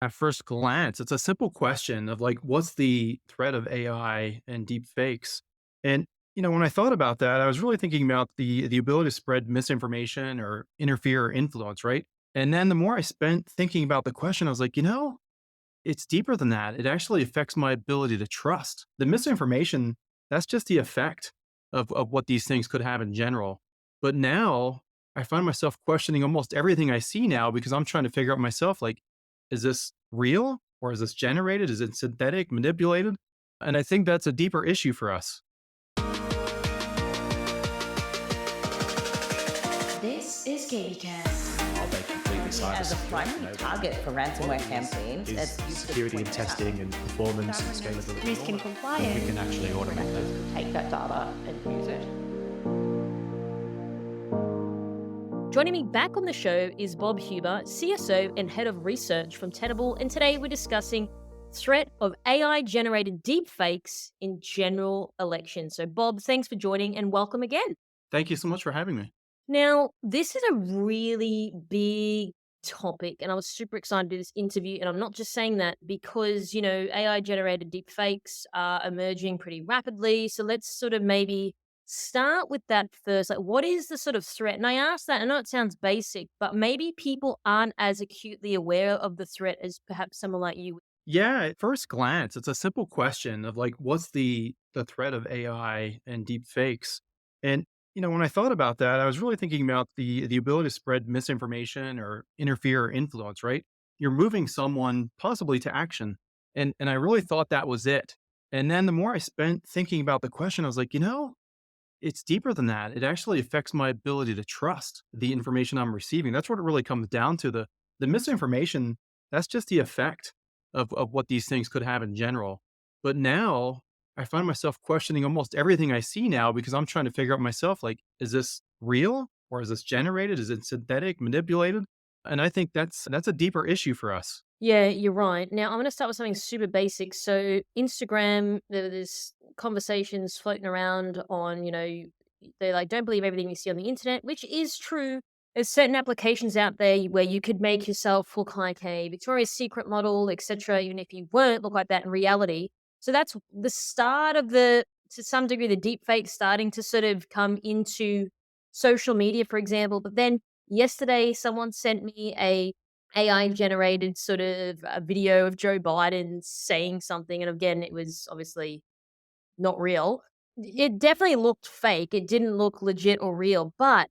At first glance, it's a simple question of like, what's the threat of AI and deep fakes? And when I thought about that, I was really thinking about the ability to spread misinformation or interfere or influence, right? And then the more I spent thinking about the question, I was like, it's deeper than that. It actually affects my ability to trust. The misinformation, that's just the effect of what these things could have in general. But now I find myself questioning almost everything I see now because I'm trying to figure out myself like, is this real or is this generated? Is it synthetic, manipulated? And I think that's a deeper issue for us. This is KBcast. Are they completely As a cybersecure? primary target for ransomware campaigns, Is that's used to security and point testing and performance and scalability risk and all that? compliance. We can actually automate that. Take that data and use it. Joining me back on the show is Bob Huber, CSO and Head of Research from Tenable, and today we're discussing threat of AI-generated deepfakes in general elections. So Bob, thanks for joining and welcome again. Thank you so much for having me. Now, this is a really big topic, and I was super excited to do this interview. And I'm not just saying that because, AI generated deepfakes are emerging pretty rapidly. So let's sort of maybe start with that first. Like, what is the sort of threat? And I ask that, I know it sounds basic, but maybe people aren't as acutely aware of the threat as perhaps someone like you. Yeah, at first glance, it's a simple question of like, what's the threat of AI and deep fakes? And when I thought about that, I was really thinking about the ability to spread misinformation or interfere or influence, right? You're moving someone possibly to action. And I really thought that was it. And then the more I spent thinking about the question, I was like, it's deeper than that. It actually affects my ability to trust the information I'm receiving. That's what it really comes down to. The misinformation, that's just the effect of what these things could have in general. But now I find myself questioning almost everything I see now because I'm trying to figure out myself like, is this real or is this generated? Is it synthetic, manipulated? And I think that's a deeper issue for us. Yeah, you're right. Now, I'm going to start with something super basic. So, Instagram, there's conversations floating around on, they're like, don't believe everything you see on the internet, which is true. There's certain applications out there where you could make yourself look like a Victoria's Secret model, etc., even if you weren't look like that in reality. So that's the start of to some degree, the deep fake starting to sort of come into social media, for example. But then yesterday, someone sent me a AI generated sort of a video of Joe Biden saying something. And again, it was obviously not real. It definitely looked fake. It didn't look legit or real, but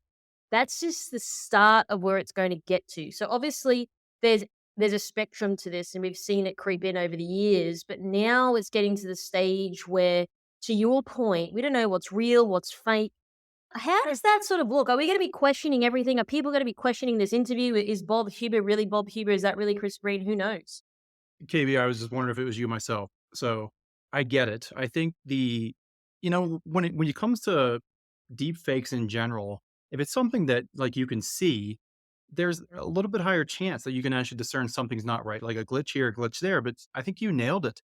that's just the start of where it's going to get to. So obviously there's there's a spectrum to this and we've seen it creep in over the years, but now it's getting to the stage where, to your point, we don't know what's real, what's fake. How does that sort of look? Are we going to be questioning everything? Are people going to be questioning this interview? Is Bob Huber really Bob Huber? Is that really Chris Green? Who knows? KB, I was just wondering if it was you myself. So I get it. I think when it comes to deep fakes in general, if it's something that like you can see, there's a little bit higher chance that you can actually discern something's not right, like a glitch here, a glitch there. But I think you nailed it.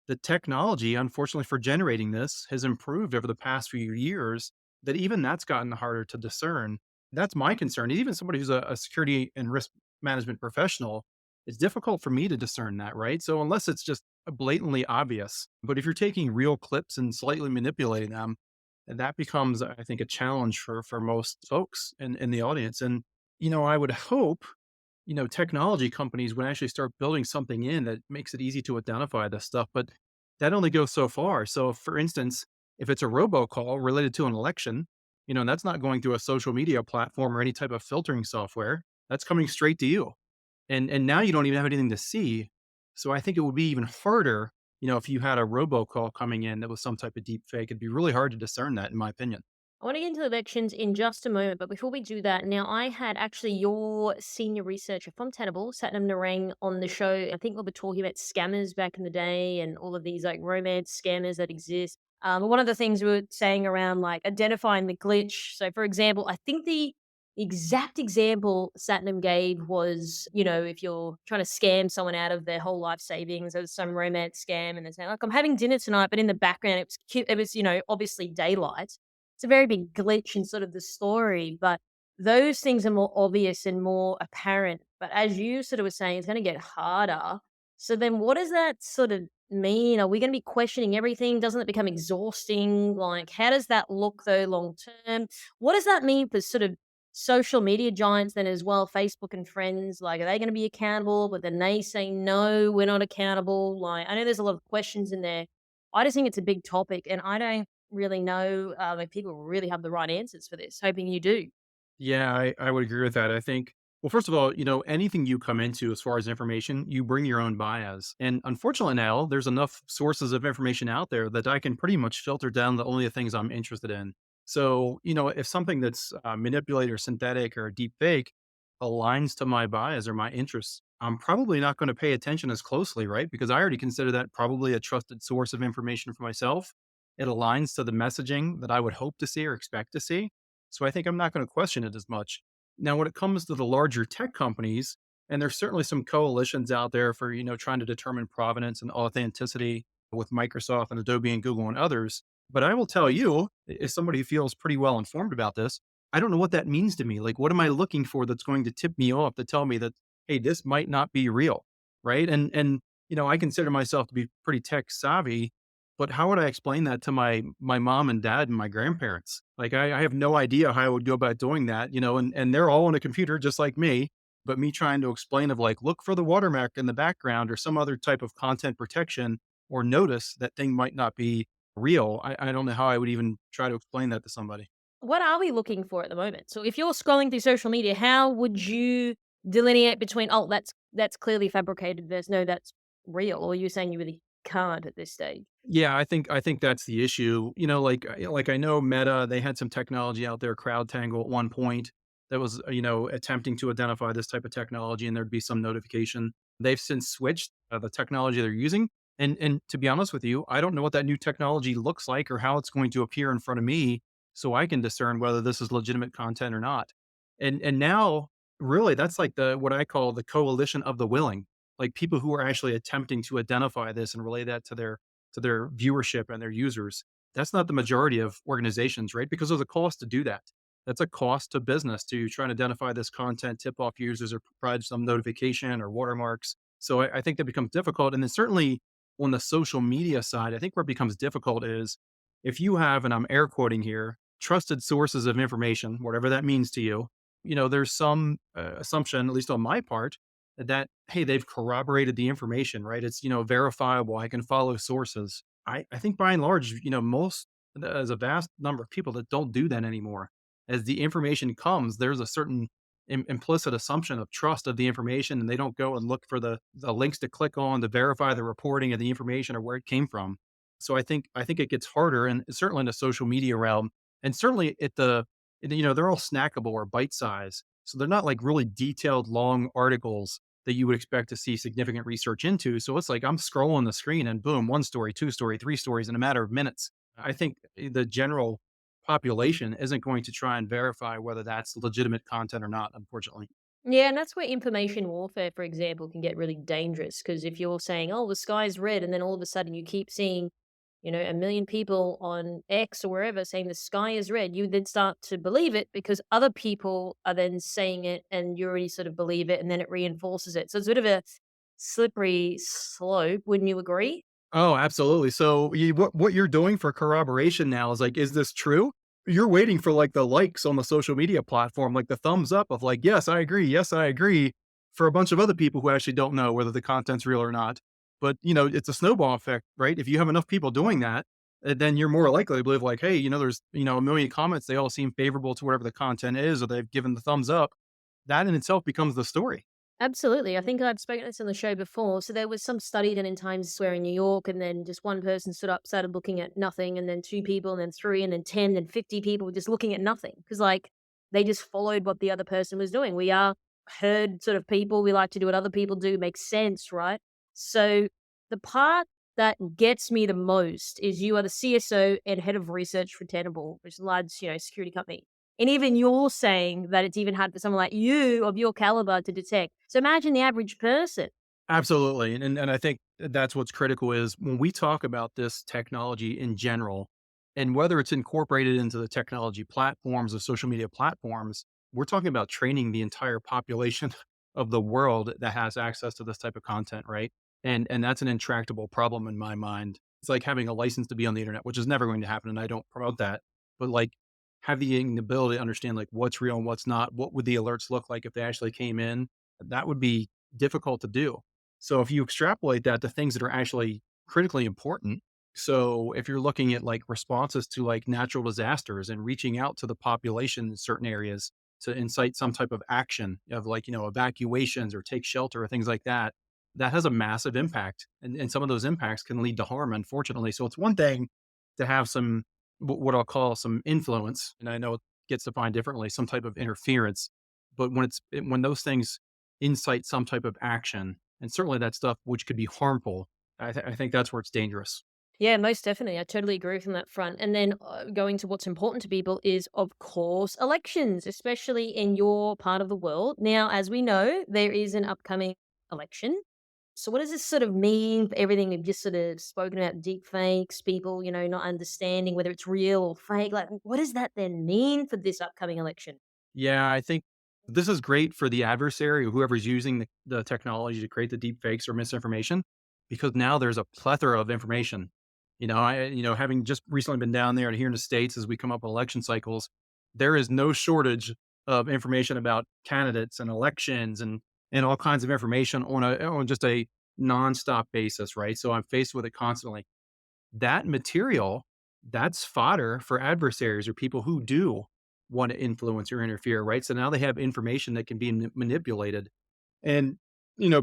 The technology, unfortunately, for generating this has improved over the past few years, that even that's gotten harder to discern. That's my concern. Even somebody who's a security and risk management professional, it's difficult for me to discern that, right? So unless it's just blatantly obvious, but if you're taking real clips and slightly manipulating them, that becomes, I think, a challenge for most folks in the audience. And I would hope technology companies would actually start building something in that makes it easy to identify this stuff, but that only goes so far. So, for instance, if it's a robocall related to an election, that's not going through a social media platform or any type of filtering software. That's coming straight to you. And now you don't even have anything to see. So I think it would be even harder, if you had a robocall coming in that was some type of deep fake. It'd be really hard to discern that, in my opinion. I want to get into elections in just a moment, but before we do that, now I had actually your senior researcher from Tenable, Satnam Narang, on the show. I think we were talking about scammers back in the day and all of these like romance scammers that exist. One of the things we were saying around like identifying the glitch. So, for example, I think the exact example Satnam gave was, if you're trying to scam someone out of their whole life savings, there's some romance scam, and they're saying like, "I'm having dinner tonight," but in the background it was cute. It was, obviously daylight. It's a very big glitch in sort of the story, but those things are more obvious and more apparent. But as you sort of were saying, it's going to get harder. So then what does that sort of mean? Are we going to be questioning everything? Doesn't it become exhausting? Like, how does that look though long term? What does that mean for sort of social media giants then as well, Facebook and friends? Like, are they going to be accountable? But then they say, no, we're not accountable. Like, I know there's a lot of questions in there. I just think it's a big topic and I don't really know if people really have the right answers for this. Hoping you do. Yeah, I would agree with that. I think, well, first of all, anything you come into as far as information, you bring your own bias. And unfortunately now, there's enough sources of information out there that I can pretty much filter down the only things I'm interested in. So, if something that's manipulated or synthetic or deep fake aligns to my bias or my interests, I'm probably not going to pay attention as closely, right? Because I already consider that probably a trusted source of information for myself. It aligns to the messaging that I would hope to see or expect to see. So I think I'm not going to question it as much. Now, when it comes to the larger tech companies, and there's certainly some coalitions out there for, trying to determine provenance and authenticity with Microsoft and Adobe and Google and others. But I will tell you, as somebody who feels pretty well informed about this, I don't know what that means to me. Like, what am I looking for that's going to tip me off to tell me that, hey, this might not be real, right? And I consider myself to be pretty tech savvy, but how would I explain that to my mom and dad and my grandparents? Like, I have no idea how I would go about doing that, and they're all on a computer just like me. But me trying to explain of like, look for the watermark in the background or some other type of content protection or notice that thing might not be real. I don't know how I would even try to explain that to somebody. What are we looking for at the moment? So if you're scrolling through social media, how would you delineate between, oh, that's clearly fabricated, there's no that's real, or you're saying you really can't at this stage? Yeah, I think that's the issue. Like I know Meta, they had some technology out there, CrowdTangle at one point that was, attempting to identify this type of technology and there'd be some notification. They've since switched the technology they're using. And to be honest with you, I don't know what that new technology looks like or how it's going to appear in front of me so I can discern whether this is legitimate content or not. And now really that's like the what I call the coalition of the willing, like people who are actually attempting to identify this and relay that to their viewership and their users. That's not the majority of organizations, right? Because there's a cost to do that. That's a cost to business to try and identify this content, tip off users, or provide some notification or watermarks. So I think that becomes difficult. And then certainly on the social media side, I think where it becomes difficult is if you have, and I'm air quoting here, trusted sources of information, whatever that means to you, there's some assumption, at least on my part, that hey, they've corroborated the information, right? It's verifiable. I can follow sources. I think by and large, most there's a vast number of people that don't do that anymore. As the information comes, there's a certain implicit assumption of trust of the information, and they don't go and look for the links to click on to verify the reporting of the information or where it came from. So I think it gets harder, and certainly in the social media realm, and certainly they're all snackable or bite size, so they're not like really detailed long articles that you would expect to see significant research into. So it's like I'm scrolling the screen and boom, one story, two story, three stories in a matter of minutes. I think the general population isn't going to try and verify whether that's legitimate content or not, unfortunately. Yeah, and that's where information warfare, for example, can get really dangerous. Because if you're saying, oh, the sky's red, and then all of a sudden you keep seeing, a million people on X or wherever saying the sky is red, you then start to believe it because other people are then saying it and you already sort of believe it and then it reinforces it. So it's a bit of a slippery slope. Wouldn't you agree? Oh, absolutely. So what you're doing for corroboration now is like, is this true? You're waiting for like the likes on the social media platform, like the thumbs up of like, yes, I agree. Yes, I agree. For a bunch of other people who actually don't know whether the content's real or not. But it's a snowball effect, right? If you have enough people doing that, then you're more likely to believe like, hey, there's a million comments. They all seem favorable to whatever the content is, or they've given the thumbs up. That in itself becomes the story. Absolutely. I think I've spoken this on the show before. So there was some study done in Times Square in New York, and then just one person stood up, started looking at nothing, and then two people, and then three, and then 10, and 50 people were just looking at nothing. Because, like, they just followed what the other person was doing. We are herd sort of people. We like to do what other people do. Makes sense, right? So the part that gets me the most is you are the CSO and head of research for Tenable, which is a large, security company. And even you're saying that it's even hard for someone like you of your caliber to detect. So imagine the average person. Absolutely. And I think that's what's critical is when we talk about this technology in general, and whether it's incorporated into the technology platforms, the social media platforms, we're talking about training the entire population of the world that has access to this type of content, right? And that's an intractable problem in my mind. It's like having a license to be on the internet, which is never going to happen, and I don't promote that. But like having the ability to understand like what's real and what's not, what would the alerts look like if they actually came in? That would be difficult to do. So if you extrapolate that to things that are actually critically important, so if you're looking at like responses to like natural disasters and reaching out to the population in certain areas to incite some type of action of like, evacuations or take shelter or things like that, that has a massive impact. And some of those impacts can lead to harm, unfortunately. So it's one thing to have some, what I'll call some influence. And I know it gets defined differently, some type of interference. But when those things incite some type of action, and certainly that stuff which could be harmful, I think that's where it's dangerous. Yeah, most definitely. I totally agree with you on that front. And then going to what's important to people is, of course, elections, especially in your part of the world. Now, as we know, there is an upcoming election. So, what does this sort of mean for everything we've just sort of spoken about? Deep fakes, people, not understanding whether it's real or fake. Like, what does that then mean for this upcoming election? Yeah, I think this is great for the adversary or whoever's using the technology to create the deep fakes or misinformation, because now there's a plethora of information. Having just recently been down there and here in the States as we come up with election cycles, there is no shortage of information about candidates and elections and all kinds of information on just a nonstop basis, right? So I'm faced with it constantly. That material, that's fodder for adversaries or people who do want to influence or interfere, right? So now they have information that can be manipulated. And,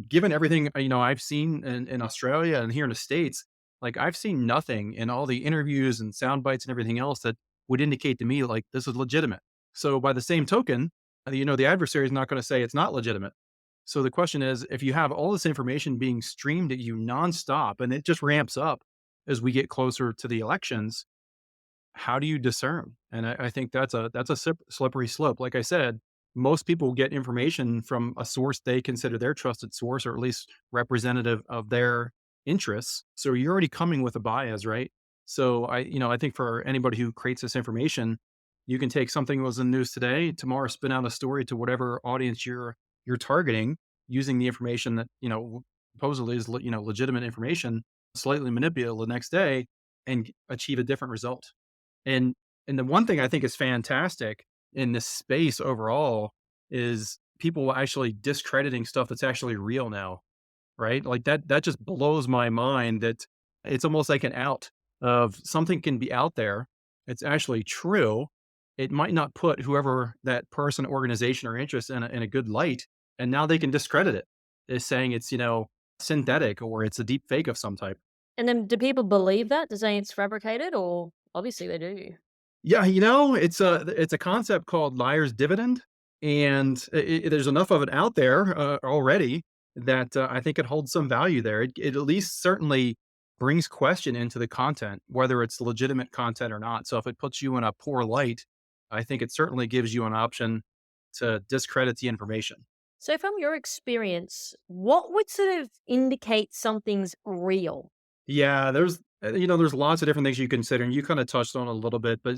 given everything, I've seen in Australia and here in the States, like I've seen nothing in all the interviews and sound bites and everything else that would indicate to me like this is legitimate. So by the same token, the adversary is not going to say it's not legitimate. So the question is, if you have all this information being streamed at you nonstop and it just ramps up as we get closer to the elections, how do you discern? And I think that's a slippery slope. Like I said, most people get information from a source they consider their trusted source, or at least representative of their interests. So you're already coming with a bias, right? So I think for anybody who creates this information, you can take something that was in the news today, tomorrow spin out a story to whatever audience you're targeting, using the information that supposedly is legitimate information, slightly manipulate the next day and achieve a different result. And and the one thing I think is fantastic in this space overall is people actually discrediting stuff that's actually real now, right? Like that just blows my mind that it's almost like an out of something can be out there. It's actually true. It might not put whoever that person, organization, or interest in a good light, and now they can discredit it as saying it's synthetic or it's a deep fake of some type. And then do people believe that? Does say it's fabricated, or obviously they do? Yeah, it's a concept called liar's dividend, and there's enough of it out there already that I think it holds some value there. It at least certainly brings question into the content, whether it's legitimate content or not. So if it puts you in a poor light, I think it certainly gives you an option to discredit the information. So, from your experience, what would sort of indicate something's real? Yeah, there's lots of different things you consider, and you kind of touched on it a little bit, but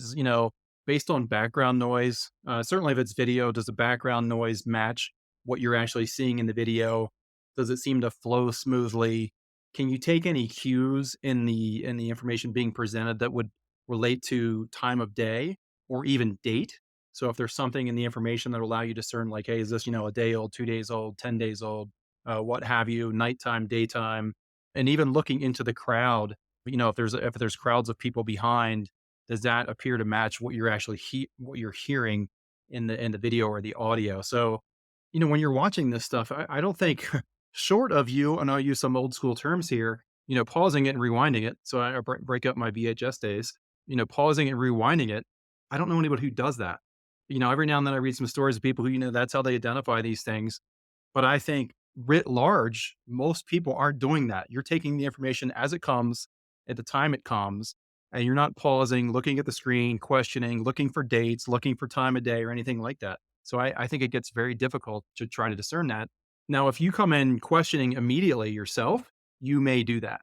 based on background noise, certainly if it's video, does the background noise match what you're actually seeing in the video? Does it seem to flow smoothly? Can you take any cues in the information being presented that would relate to time of day or even date? So if there's something in the information that will allow you to discern, like, hey, is this a day old, 2 days old, 10 days old, what have you, nighttime, daytime, and even looking into the crowd, if there's crowds of people behind, does that appear to match what you're actually what you're hearing in the video or the audio? So, when you're watching this stuff, I don't think short of you, and I'll use some old school terms here, pausing it and rewinding it. So I break up my VHS days, pausing and rewinding it. I don't know anybody who does that. Every now and then I read some stories of people who, that's how they identify these things. But I think writ large, most people aren't doing that. You're taking the information as it comes at the time it comes, and you're not pausing, looking at the screen, questioning, looking for dates, looking for time of day or anything like that. So I think it gets very difficult to try to discern that. Now, if you come in questioning immediately yourself, you may do that,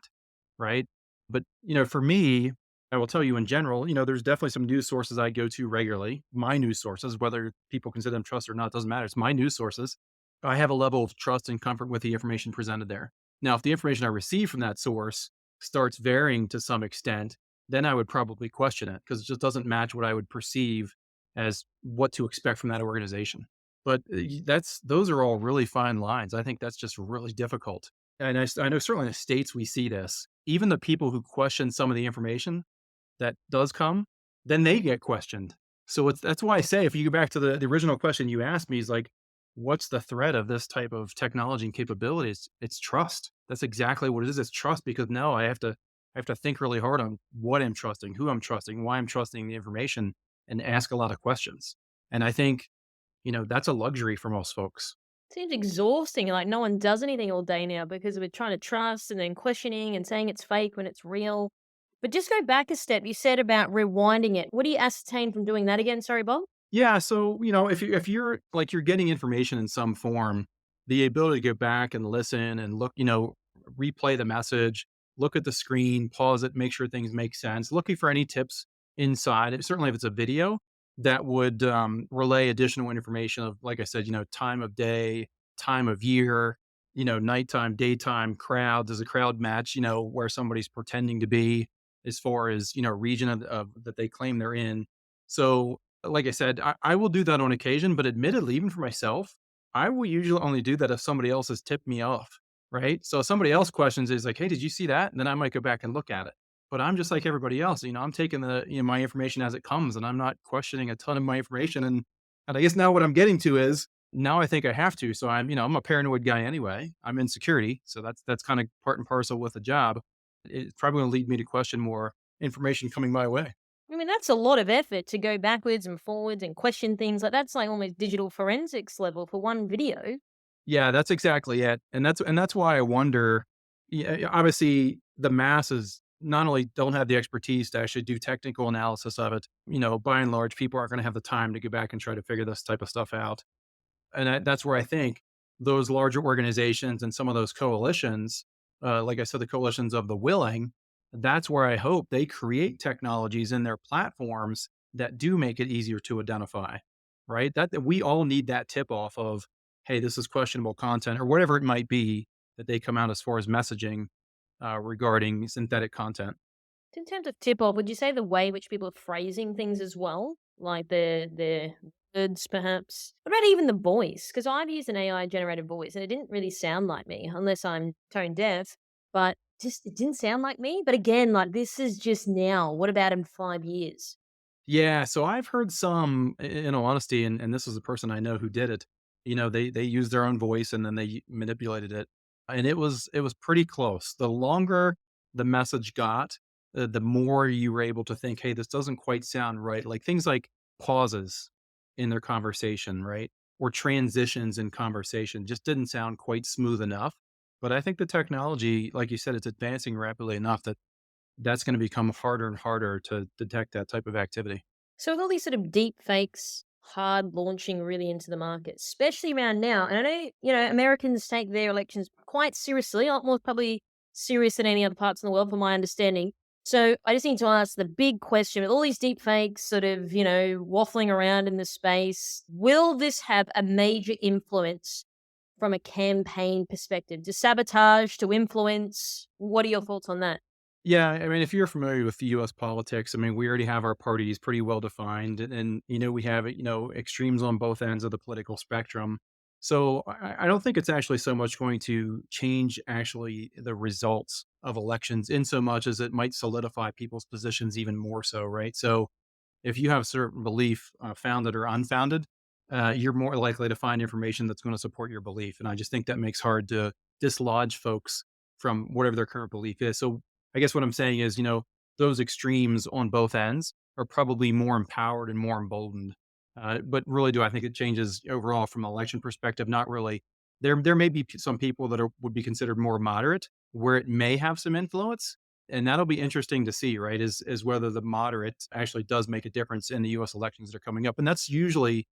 right? But, for me, I will tell you in general, there's definitely some news sources I go to regularly. My news sources, whether people consider them trust or not, doesn't matter. It's my news sources. I have a level of trust and comfort with the information presented there. Now, if the information I receive from that source starts varying to some extent, then I would probably question it because it just doesn't match what I would perceive as what to expect from that organization. But those are all really fine lines. I think that's just really difficult. And I know certainly in the States we see this. Even the people who question some of the information that does come, then they get questioned. So that's why I say if you go back to the original question you asked me is like, what's the threat of this type of technology and capabilities? It's trust. That's exactly what it is. It's trust because now I have to think really hard on what I'm trusting, who I'm trusting, why I'm trusting the information, and ask a lot of questions. And I think, that's a luxury for most folks. Seems exhausting. Like no one does anything all day now because we're trying to trust and then questioning and saying it's fake when it's real. But just go back a step. You said about rewinding it. What do you ascertain from doing that again? Sorry, Bob. Yeah, so, if you're like you're getting information in some form, the ability to go back and listen and look, replay the message, look at the screen, pause it, make sure things make sense, looking for any tips inside it. Certainly if it's a video that would relay additional information of, like I said, time of day, time of year, nighttime, daytime, crowd. Does a crowd match, where somebody's pretending to be as far as, region of that they claim they're in. So like I said, I will do that on occasion, but admittedly, even for myself, I will usually only do that if somebody else has tipped me off, right? So if somebody else questions is like, "Hey, did you see that?" And then I might go back and look at it. But I'm just like everybody else, I'm taking my information as it comes, and I'm not questioning a ton of my information. And I guess now what I'm getting to is now I think I have to. So I'm a paranoid guy anyway. I'm in security, so that's kind of part and parcel with the job. It's probably going to lead me to question more information coming my way. I mean, that's a lot of effort to go backwards and forwards and question things. Like that's like almost digital forensics level for one video. Yeah, that's exactly it, and that's why I wonder. Obviously, the masses not only don't have the expertise to actually do technical analysis of it. By and large, people aren't going to have the time to go back and try to figure this type of stuff out. And that's where I think those larger organizations and some of those coalitions, like I said, the coalitions of the willing, that's where I hope they create technologies in their platforms that do make it easier to identify, right? That we all need that tip off of, hey, this is questionable content or whatever it might be that they come out as far as messaging regarding synthetic content. In terms of tip off, would you say the way in which people are phrasing things as well, like the words, perhaps? What about even the voice? Because I've used an AI generated voice, and it didn't really sound like me, unless I'm tone deaf. But just it didn't sound like me. But again, like this is just now. What about in 5 years? Yeah, so I've heard some, in all honesty, and this is a person I know who did it. They used their own voice and then they manipulated it, and it was pretty close. The longer the message got, the more you were able to think, "Hey, this doesn't quite sound right." Like things like pauses in their conversation, right, or transitions in conversation, just didn't sound quite smooth enough. But I think the technology, like you said, it's advancing rapidly enough that that's going to become harder and harder to detect that type of activity. So with all these sort of deep fakes hard launching really into the market, especially around now, and I know, Americans take their elections quite seriously, a lot more probably serious than any other parts in the world, from my understanding. So I just need to ask the big question with all these deep fakes sort of, waffling around in the space, will this have a major influence from a campaign perspective? To sabotage, to influence? What are your thoughts on that? Yeah, I mean, if you're familiar with the U.S. politics, I mean, we already have our parties pretty well defined, and we have extremes on both ends of the political spectrum. So I don't think it's actually so much going to change actually the results of elections in so much as it might solidify people's positions even more so, right? So if you have a certain belief, founded or unfounded, you're more likely to find information that's going to support your belief. And I just think that makes hard to dislodge folks from whatever their current belief is. So I guess what I'm saying is, those extremes on both ends are probably more empowered and more emboldened. But really, do I think it changes overall from an election perspective? Not really. There may be some people that would be considered more moderate, where it may have some influence, and that'll be interesting to see, right? Is whether the moderate actually does make a difference in the U.S. elections that are coming up, and that's usually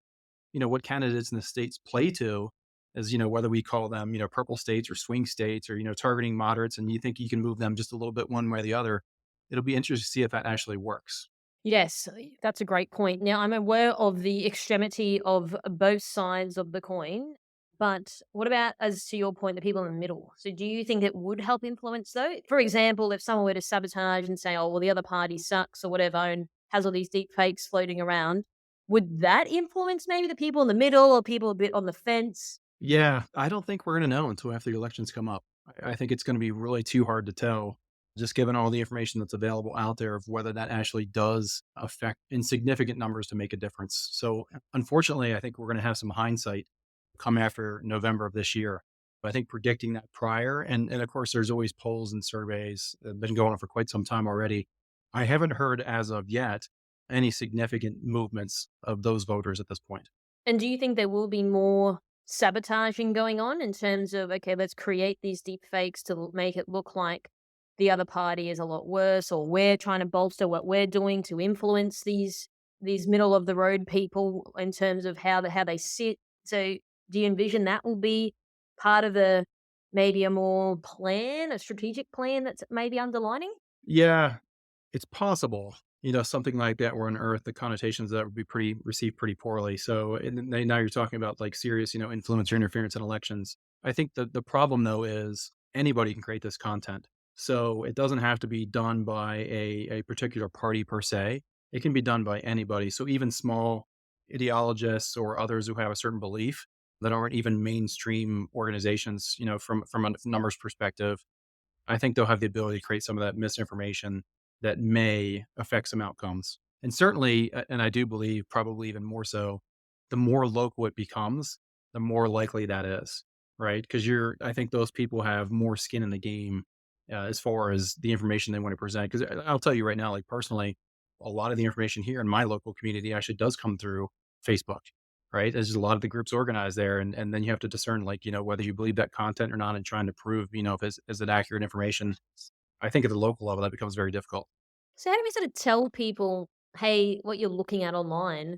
what candidates in the states play to, is whether we call them purple states or swing states or targeting moderates, and you think you can move them just a little bit one way or the other. It'll be interesting to see if that actually works. Yes, that's a great point. Now, I'm aware of the extremity of both sides of the coin. But what about, as to your point, the people in the middle? So do you think it would help influence though? For example, if someone were to sabotage and say, oh, well, the other party sucks or whatever and has all these deep fakes floating around, would that influence maybe the people in the middle or people a bit on the fence? Yeah, I don't think we're going to know until after the elections come up. I think it's going to be really too hard to tell, just given all the information that's available out there of whether that actually does affect in significant numbers to make a difference. So, unfortunately, I think we're going to have some hindsight come after November of this year. But I think predicting that prior, and of course, there's always polls and surveys that have been going on for quite some time already. I haven't heard as of yet any significant movements of those voters at this point. And do you think there will be more sabotaging going on in terms of, okay, let's create these deep fakes to make it look like the other party is a lot worse, or we're trying to bolster what we're doing to influence these middle of the road people in terms of how they sit. So do you envision that will be part of the maybe a more plan, a strategic plan that's maybe underlining? Yeah, it's possible, something like that were unearthed, the connotations of that would be pretty received pretty poorly. So, and then now you're talking about like serious, influence or interference in elections. I think the problem though is anybody can create this content. So it doesn't have to be done by a particular party per se. It can be done by anybody. So even small ideologists or others who have a certain belief that aren't even mainstream organizations, from a numbers perspective, I think they'll have the ability to create some of that misinformation that may affect some outcomes. And certainly, and I do believe probably even more so, the more local it becomes, the more likely that is, right? Because I think those people have more skin in the game as far as the information they want to present. Because I'll tell you right now, like personally, a lot of the information here in my local community actually does come through Facebook, right? There's just a lot of the groups organized there, and then you have to discern, like, whether you believe that content or not, and trying to prove, if is it accurate information. I think at the local level that becomes very difficult. So how do we sort of tell people, hey, what you're looking at online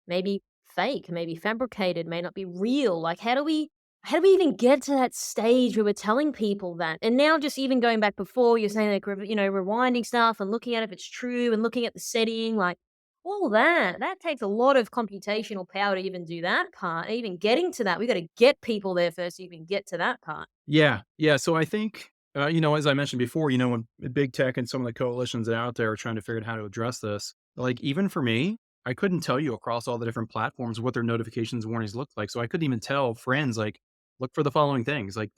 may be fake, may be fabricated, may not be real? Like how do we even get to that stage where we're telling people that? And now just even going back before, you're saying like rewinding stuff and looking at if it's true and looking at the setting, like all that takes a lot of computational power to even do that part. Even getting to that, we got to get people there first to even get to that part. Yeah, yeah. So I think, as I mentioned before, when big tech and some of the coalitions that are out there are trying to figure out how to address this, like even for me, I couldn't tell you across all the different platforms what their notifications and warnings looked like. So I couldn't even tell friends like, look for the following things. Like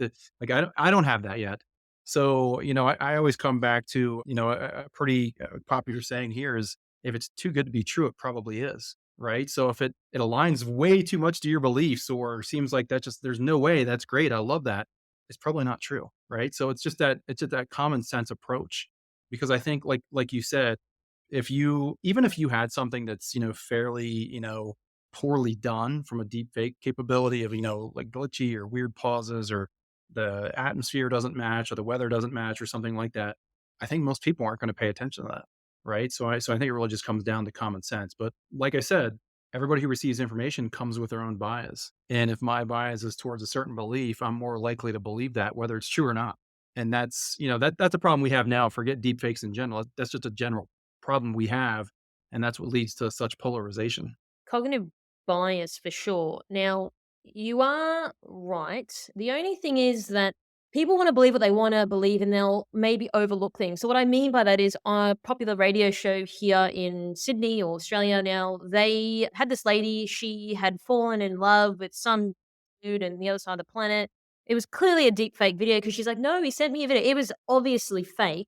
I don't have that yet. So I always come back to a pretty popular saying here is, if it's too good to be true, it probably is. Right. So if it aligns way too much to your beliefs or seems like that, just there's no way, that's great, I love that, it's probably not true, right? So it's just that common sense approach, because I think like you said, if you had something that's fairly poorly done from a deep fake capability of like glitchy or weird pauses, or the atmosphere doesn't match or the weather doesn't match or something like that, I think most people aren't going to pay attention to that, right? So I think it really just comes down to common sense. But like I said, everybody who receives information comes with their own bias. And if my bias is towards a certain belief, I'm more likely to believe that, whether it's true or not. And that's a problem we have now. Forget deep fakes in general. That's just a general problem we have. And that's what leads to such polarization. Cognitive bias for sure. Now, you are right. The only thing is that people want to believe what they want to believe and they'll maybe overlook things. So, what I mean by that is a popular radio show here in Sydney or Australia now, they had this lady, she had fallen in love with some dude on the other side of the planet. It was clearly a deep fake video because she's like, no, he sent me a video. It was obviously fake.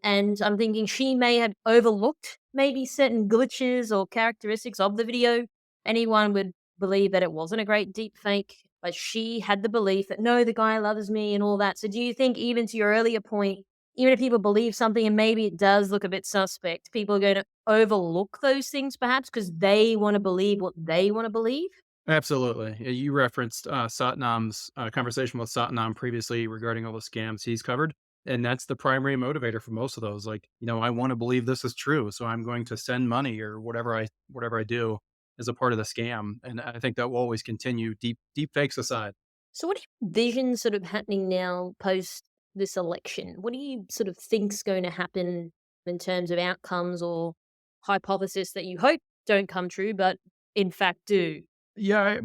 And I'm thinking she may have overlooked maybe certain glitches or characteristics of the video. Anyone would believe that it wasn't a great deep fake, but she had the belief that no, the guy loves me and all that. So do you think, even to your earlier point, even if people believe something and maybe it does look a bit suspect, people are going to overlook those things perhaps because they want to believe what they want to believe? Absolutely. You referenced Satnam's conversation with Satnam previously regarding all the scams he's covered. And that's the primary motivator for most of those. Like, I want to believe this is true. So I'm going to send money or whatever I do as a part of the scam. And I think that will always continue, deep fakes aside. So what do you envision sort of happening now post this election? What do you sort of think's going to happen in terms of outcomes or hypothesis that you hope don't come true, but in fact do? Yeah,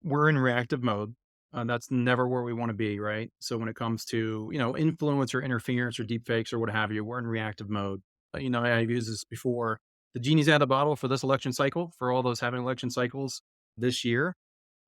we're in reactive mode. That's never where we want to be, right? So when it comes to, influence or interference or deepfakes or what have you, we're in reactive mode. I've used this before. The genie's out of the bottle for this election cycle, for all those having election cycles this year.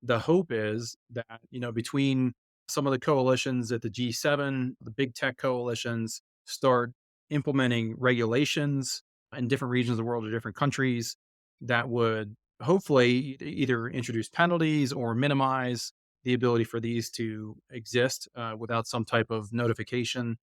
The hope is that, between some of the coalitions at the G7, the big tech coalitions start implementing regulations in different regions of the world or different countries that would hopefully either introduce penalties or minimize the ability for these to exist without some type of notification.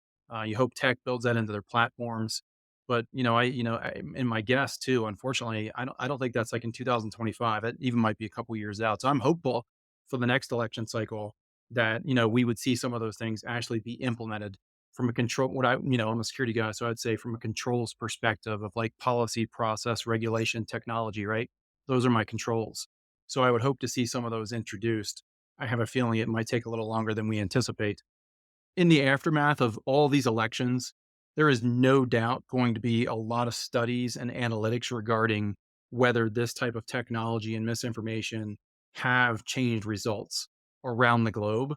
You hope tech builds that into their platforms. But in my guess too, unfortunately, I don't think that's like in 2025. It even might be a couple years out. So I'm hopeful for the next election cycle that we would see some of those things actually be implemented from a control. I'm a security guy, so I'd say from a controls perspective of like policy, process, regulation, technology. Right, those are my controls. So I would hope to see some of those introduced. I have a feeling it might take a little longer than we anticipate. In the aftermath of all these elections, there is no doubt going to be a lot of studies and analytics regarding whether this type of technology and misinformation have changed results around the globe.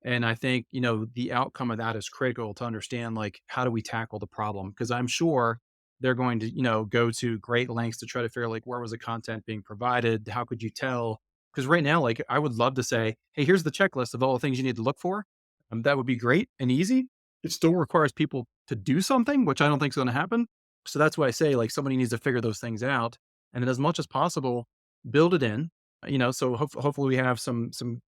And I think, the outcome of that is critical to understand, like, how do we tackle the problem? Because I'm sure they're going to, go to great lengths to try to figure, like, where was the content being provided? How could you tell? Because right now, like, I would love to say, hey, here's the checklist of all the things you need to look for. That would be great and easy. It still requires people to do something, which I don't think is going to happen. So that's why I say, like, somebody needs to figure those things out. And then as much as possible, build it in, so hopefully we have some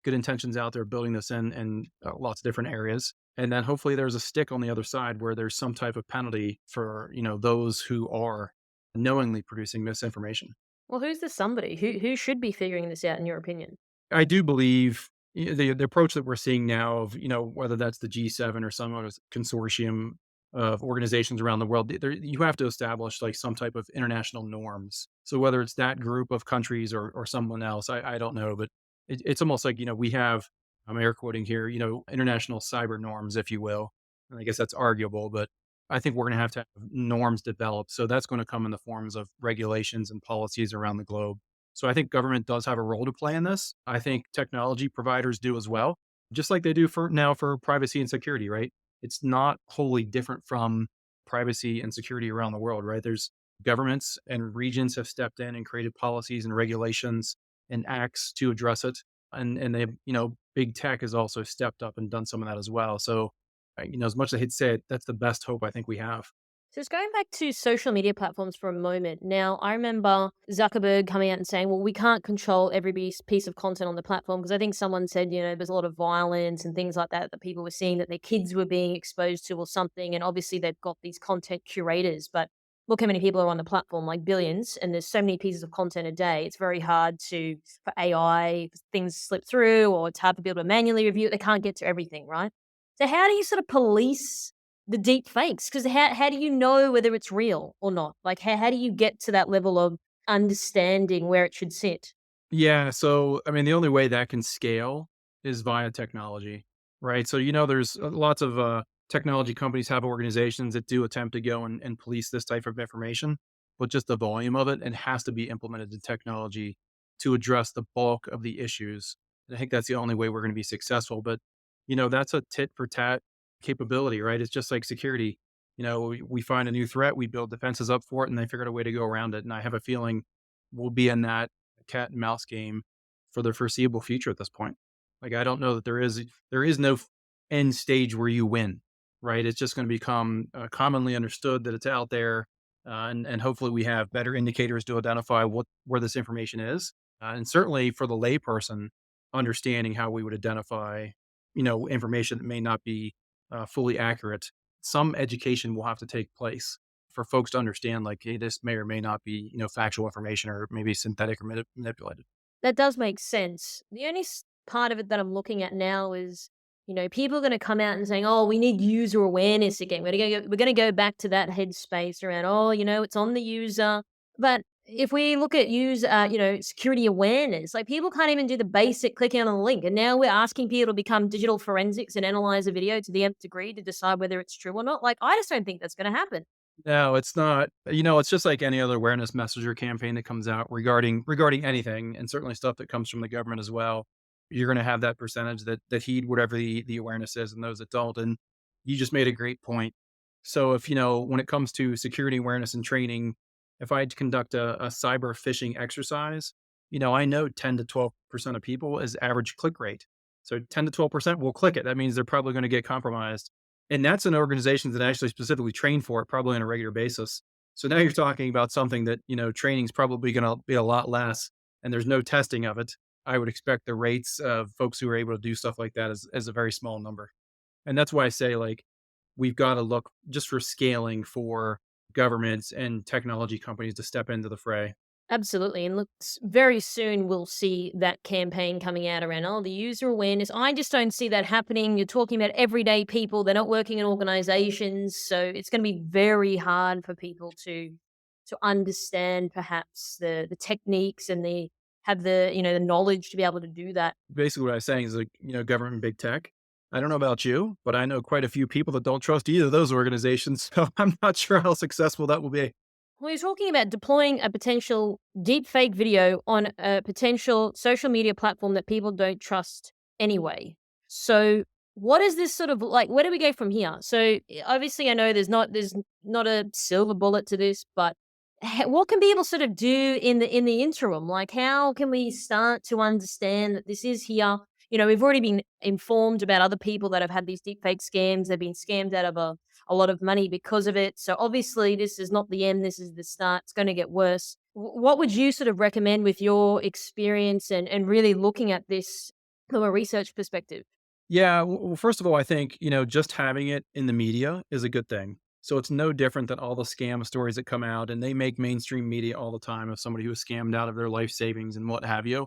good intentions out there building this in lots of different areas. And then hopefully there's a stick on the other side where there's some type of penalty for, those who are knowingly producing misinformation. Well, who's the somebody? Who should be figuring this out in your opinion? I do believe the approach that we're seeing now of, whether that's the G7 or some other consortium of organizations around the world, you have to establish like some type of international norms. So whether it's that group of countries or someone else, I don't know, but it's almost like, we have, I'm air quoting here, international cyber norms, if you will. And I guess that's arguable, but I think we're going to have norms developed. So that's going to come in the forms of regulations and policies around the globe. So I think government does have a role to play in this. I think technology providers do as well, just like they do for now for privacy and security, right? It's not wholly different from privacy and security around the world, right? There's governments and regions have stepped in and created policies and regulations and acts to address it. And they, big tech has also stepped up and done some of that as well. So, as much as I hate to say it, that's the best hope I think we have. So just going back to social media platforms for a moment. Now, I remember Zuckerberg coming out and saying, well, we can't control every piece of content on the platform because I think someone said, there's a lot of violence and things like that that people were seeing that their kids were being exposed to or something. And obviously they've got these content curators, but look how many people are on the platform, like billions, and there's so many pieces of content a day. It's very hard for AI, things slip through, or it's hard for people to manually review it. They can't get to everything, right? So how do you sort of police the deep fakes? Because how do you know whether it's real or not? Like, how do you get to that level of understanding where it should sit? Yeah. So, I mean, the only way that can scale is via technology, right? So, there's lots of technology companies have organizations that do attempt to go and police this type of information, but just the volume of it has to be implemented in technology to address the bulk of the issues. And I think that's the only way we're going to be successful. But, that's a tit for tat capability, right? It's just like security. We find a new threat, we build defenses up for it, and they figured a way to go around it. And I have a feeling we'll be in that cat and mouse game for the foreseeable future at this point. Like, I don't know that there is no end stage where you win, right? It's just going to become commonly understood that it's out there, and hopefully we have better indicators to identify where this information is, and certainly for the layperson, understanding how we would identify, information that may not be fully accurate. Some education will have to take place for folks to understand, like, hey, this may or may not be, factual information or maybe synthetic or manipulated. That does make sense. The only part of it that I'm looking at now is, people are going to come out and saying, "Oh, we need user awareness again. We're going to go back to that headspace around, oh, it's on the user." But if we look at user, security awareness, like people can't even do the basic clicking on a link, and now we're asking people to become digital forensics and analyze a video to the nth degree to decide whether it's true or not. Like, I just don't think that's going to happen. No, it's not. It's just like any other awareness messenger campaign that comes out regarding anything, and certainly stuff that comes from the government as well. you're going to have that percentage that heed whatever the awareness is and those that don't. And you just made a great point. So if, when it comes to security awareness and training, if I had to conduct a cyber phishing exercise, I know 10 to 12% of people is average click rate. So 10 to 12% will click it. That means they're probably going to get compromised. And that's an organization that actually specifically train for it, probably on a regular basis. So now you're talking about something that, training is probably going to be a lot less, and there's no testing of it. I would expect the rates of folks who are able to do stuff like that as a very small number. And that's why I say, like, we've got to look just for scaling for governments and technology companies to step into the fray. Absolutely. And look, very soon we'll see that campaign coming out around, the user awareness. I just don't see that happening. You're talking about everyday people. They're not working in organizations. So it's going to be very hard for people to understand perhaps the techniques and have the knowledge to be able to do that. Basically, what I was saying is, like, government and big tech. I don't know about you, but I know quite a few people that don't trust either of those organizations. So I'm not sure how successful that will be. Well, you're talking about deploying a potential deep fake video on a potential social media platform that people don't trust anyway. So, what is this sort of like? Where do we go from here? So, obviously, I know there's not a silver bullet to this, but what can people sort of do in the interim? Like, how can we start to understand that this is here? We've already been informed about other people that have had these deepfake scams. They've been scammed out of a lot of money because of it. So obviously, this is not the end. This is the start. It's going to get worse. What would you sort of recommend with your experience and really looking at this from a research perspective? Yeah. Well, first of all, I think, just having it in the media is a good thing. So it's no different than all the scam stories that come out, and they make mainstream media all the time of somebody who was scammed out of their life savings and what have you.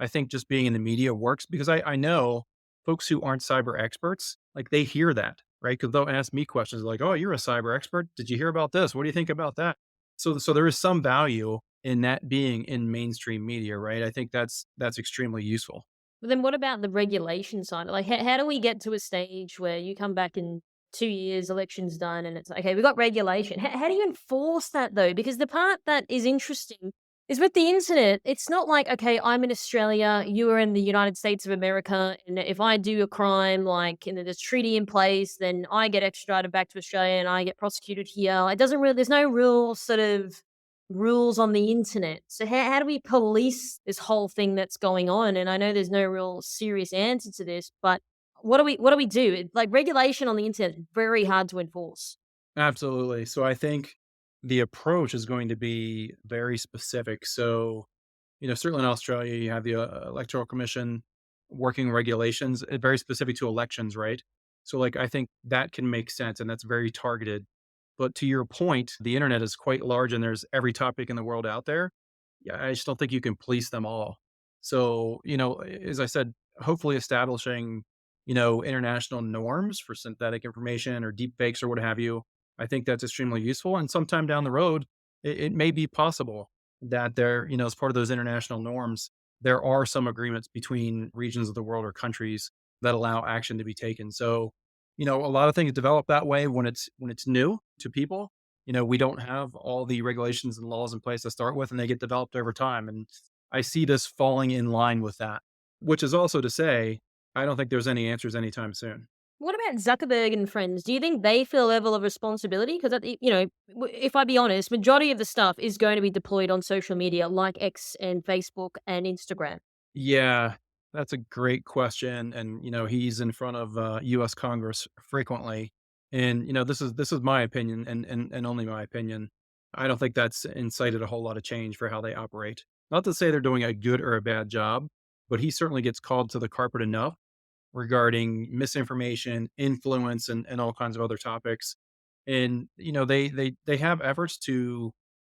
I think just being in the media works because I know folks who aren't cyber experts, like, they hear that, right? Because they'll ask me questions like, "Oh, you're a cyber expert. Did you hear about this? What do you think about that?" So there is some value in that being in mainstream media, right? I think that's extremely useful. But then what about the regulation side? Like, how do we get to a stage where you come back in 2 years, election's done, and it's like, okay, we got regulation. How do you enforce that though? Because the part that is interesting is with the internet, it's not like, okay, I'm in Australia, you are in the United States of America, and if I do a crime, like, there's a treaty in place, then I get extradited back to Australia and I get prosecuted here. It doesn't really, there's no real sort of rules on the internet. So how do we police this whole thing that's going on? And I know there's no real serious answer to this, but what do we do? Like, regulation on the internet is very hard to enforce. Absolutely. So I think the approach is going to be very specific. So, certainly in Australia, you have the Electoral Commission working regulations, very specific to elections, right? So, like, I think that can make sense and that's very targeted. But to your point, the internet is quite large and there's every topic in the world out there. Yeah, I just don't think you can police them all. So, as I said, hopefully establishing, international norms for synthetic information or deep fakes or what have you. I think that's extremely useful. And sometime down the road, it may be possible that there, as part of those international norms, there are some agreements between regions of the world or countries that allow action to be taken. So, a lot of things develop that way when it's new to people. We don't have all the regulations and laws in place to start with, and they get developed over time. And I see this falling in line with that, which is also to say, I don't think there's any answers anytime soon. What about Zuckerberg and friends? Do you think they feel a level of responsibility? Because, if I be honest, majority of the stuff is going to be deployed on social media like X and Facebook and Instagram. Yeah, that's a great question. And, he's in front of US Congress frequently. And, this is my opinion and only my opinion. I don't think that's incited a whole lot of change for how they operate. Not to say they're doing a good or a bad job, but he certainly gets called to the carpet enough regarding misinformation, influence, and all kinds of other topics. And, they have efforts to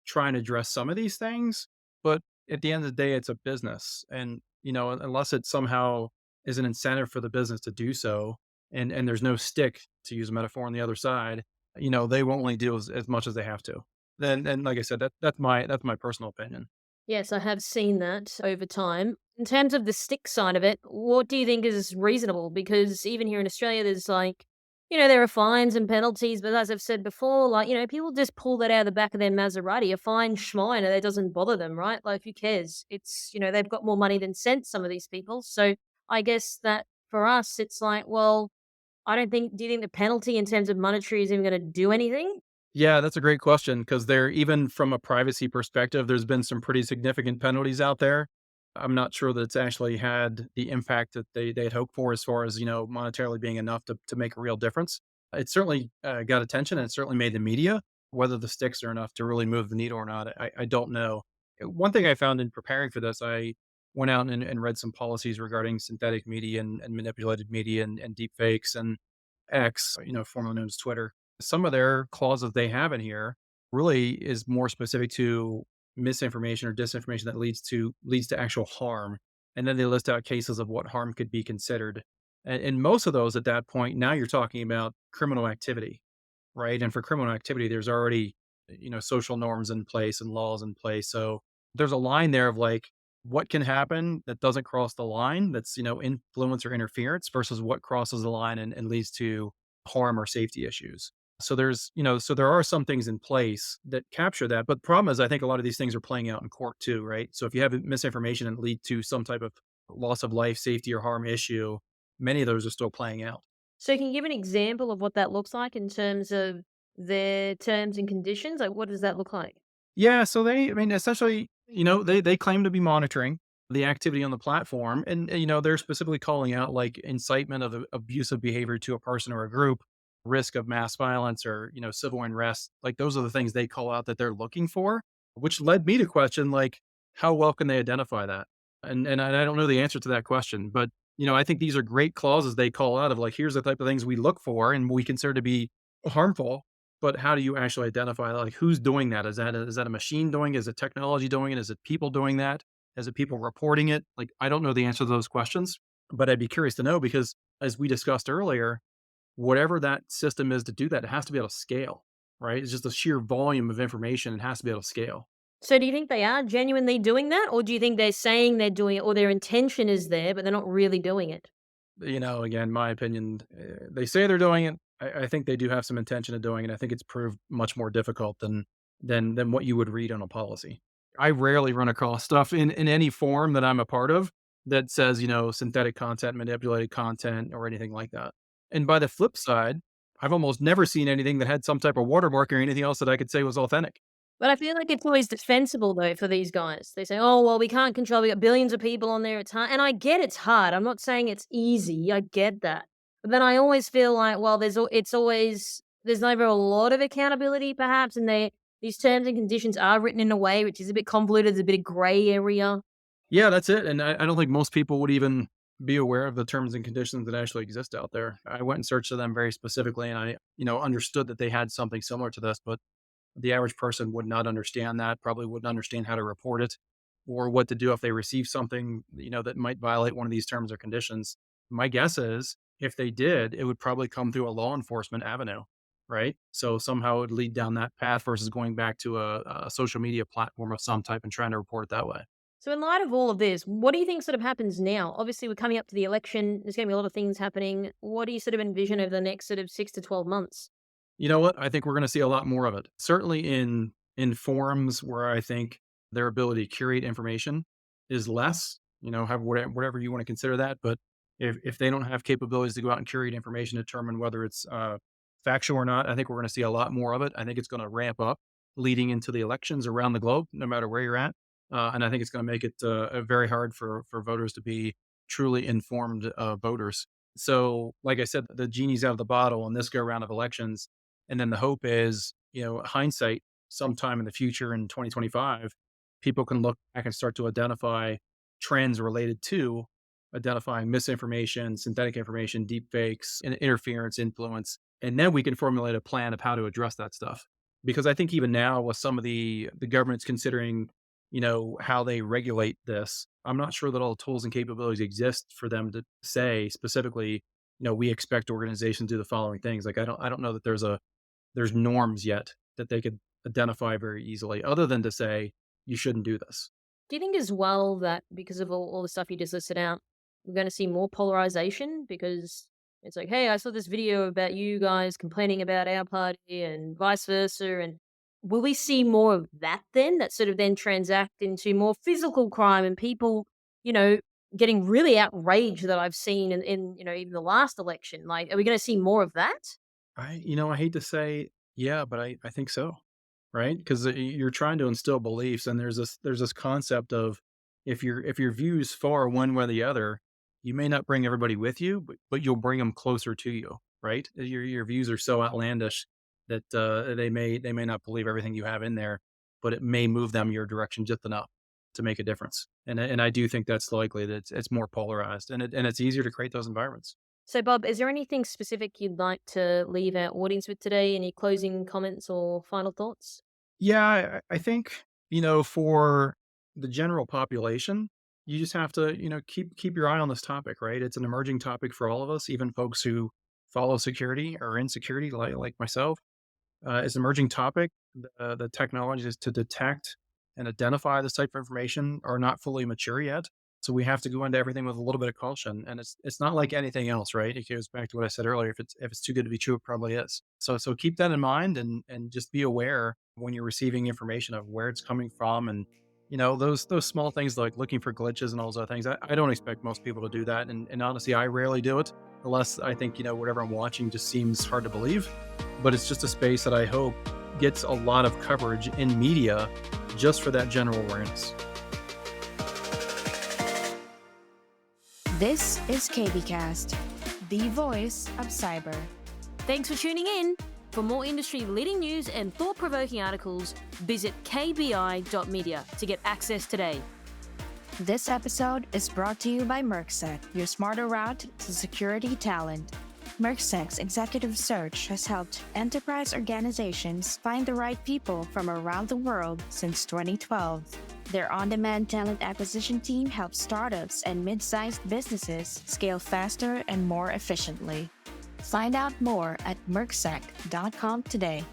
try and address some of these things, but at the end of the day, it's a business. And, unless it somehow is an incentive for the business to do so, and there's no stick, to use a metaphor, on the other side, they will only do as much as they have to. Then, and like I said, that's my personal opinion. Yes, I have seen that over time. In terms of the stick side of it, what do you think is reasonable? Because even here in Australia, there's like, there are fines and penalties, but as I've said before, like, people just pull that out of the back of their Maserati, a fine schmine, and it doesn't bother them, right? Like, who cares? It's, they've got more money than sense, some of these people. So I guess that for us, it's like, well, I don't think, do you think the penalty in terms of monetary is even going to do anything? Yeah, that's a great question because there, even from a privacy perspective, there's been some pretty significant penalties out there. I'm not sure that it's actually had the impact that they had hoped for as far as, monetarily being enough to make a real difference. It certainly got attention and it certainly made the media. Whether the sticks are enough to really move the needle or not, I don't know. One thing I found in preparing for this, I went out and read some policies regarding synthetic media and manipulated media and deep fakes and X, formerly known as Twitter. Some of their clauses they have in here really is more specific to misinformation or disinformation that leads to actual harm. And then they list out cases of what harm could be considered. And most of those at that point, now you're talking about criminal activity, right? And for criminal activity, there's already, social norms in place and laws in place. So there's a line there of like what can happen that doesn't cross the line, that's, influence or interference versus what crosses the line and leads to harm or safety issues. So so there are some things in place that capture that. But the problem is, I think a lot of these things are playing out in court too, right? So if you have misinformation and lead to some type of loss of life, safety, or harm issue, many of those are still playing out. So can you give an example of what that looks like in terms of their terms and conditions? Like, what does that look like? Yeah, so I mean, essentially, they claim to be monitoring the activity on the platform, and they're specifically calling out like incitement of abusive behavior to a person or a group, risk of mass violence or civil unrest. Like those are the things they call out that they're looking for, which led me to question like how well can they identify that? And I don't know the answer to that question, but I think these are great clauses they call out of like here's the type of things we look for and we consider to be harmful, but how do you actually identify, like, who's doing that? Is that a machine doing it? Is it technology doing it? Is it people doing that? Is it people reporting it? Like, I don't know the answer to those questions, but I'd be curious to know because as we discussed earlier, whatever that system is to do that, it has to be able to scale, right? It's just the sheer volume of information. It has to be able to scale. So do you think they are genuinely doing that? Or do you think they're saying they're doing it or their intention is there, but they're not really doing it? Again, my opinion, they say they're doing it. I think they do have some intention of doing it. I think it's proved much more difficult than what you would read on a policy. I rarely run across stuff in any form that I'm a part of that says, synthetic content, manipulated content, or anything like that. And by the flip side, I've almost never seen anything that had some type of watermark or anything else that I could say was authentic. But I feel like it's always defensible though for these guys. They say, "Oh, well, we can't control. We got billions of people on there. It's hard." And I get it's hard. I'm not saying it's easy. I get that. But then I always feel like, well, it's always there's never a lot of accountability, perhaps, and these terms and conditions are written in a way which is a bit convoluted. There's a bit of gray area. Yeah, that's it. And I don't think most people would even be aware of the terms and conditions that actually exist out there. I went and searched for them very specifically, and I, understood that they had something similar to this, but the average person would not understand that, probably wouldn't understand how to report it or what to do if they receive something, that might violate one of these terms or conditions. My guess is if they did, it would probably come through a law enforcement avenue, right? So somehow it would lead down that path versus going back to a social media platform of some type and trying to report it that way. So in light of all of this, what do you think sort of happens now? Obviously, we're coming up to the election. There's going to be a lot of things happening. What do you sort of envision over the next sort of 6 to 12 months? You know what? I think we're going to see a lot more of it. Certainly in forums where I think their ability to curate information is less. Have whatever you want to consider that. But if they don't have capabilities to go out and curate information, determine whether it's factual or not, I think we're going to see a lot more of it. I think it's going to ramp up leading into the elections around the globe, no matter where you're at. And I think it's going to make it very hard for voters to be truly informed voters. So, like I said, the genie's out of the bottle in this go round of elections. And then the hope is, hindsight sometime in the future in 2025, people can look back and start to identify trends related to identifying misinformation, synthetic information, deep fakes, interference, influence. And then we can formulate a plan of how to address that stuff. Because I think even now with some of the governments considering, how they regulate this, I'm not sure that all the tools and capabilities exist for them to say specifically, we expect organizations to do the following things. Like I don't know that there's norms yet that they could identify very easily, other than to say you shouldn't do this. Do you think as well that because of all the stuff you just listed out, we're going to see more polarization? Because it's like, hey, I saw this video about you guys complaining about our party and vice versa. And will we see more of that then, that sort of then transact into more physical crime and people, you know, getting really outraged that I've seen in even the last election. Like, are we going to see more of that? I hate to say, yeah, but I think so, right? Because you're trying to instill beliefs, and there's this concept of if your views far one way or the other, you may not bring everybody with you, but you'll bring them closer to you, right? Your views are so outlandish that they may not believe everything you have in there, but it may move them your direction just enough to make a difference. And I do think that's likely that it's more polarized, and it's easier to create those environments. So, Bob, is there anything specific you'd like to leave our audience with today? Any closing comments or final thoughts? Yeah, I think, for the general population, you just have to, keep your eye on this topic, right? It's an emerging topic for all of us, even folks who follow security or insecurity, like myself. It's an emerging topic. The technologies to detect and identify this type of information are not fully mature yet. So we have to go into everything with a little bit of caution. And it's not like anything else, right? It goes back to what I said earlier. If it's too good to be true, it probably is. So keep that in mind, and just be aware when you're receiving information of where it's coming from, and those small things like looking for glitches and all those other things. I don't expect most people to do that. And honestly, I rarely do it unless I think, whatever I'm watching just seems hard to believe. But it's just a space that I hope gets a lot of coverage in media just for that general awareness. This is KBcast, the voice of cyber. Thanks for tuning in. For more industry-leading news and thought-provoking articles, visit kbi.media to get access today. This episode is brought to you by MERCSEC, your smarter route to security talent. MERCSEC's executive search has helped enterprise organizations find the right people from around the world since 2012. Their on-demand talent acquisition team helps startups and mid-sized businesses scale faster and more efficiently. Find out more at mercsec.com today.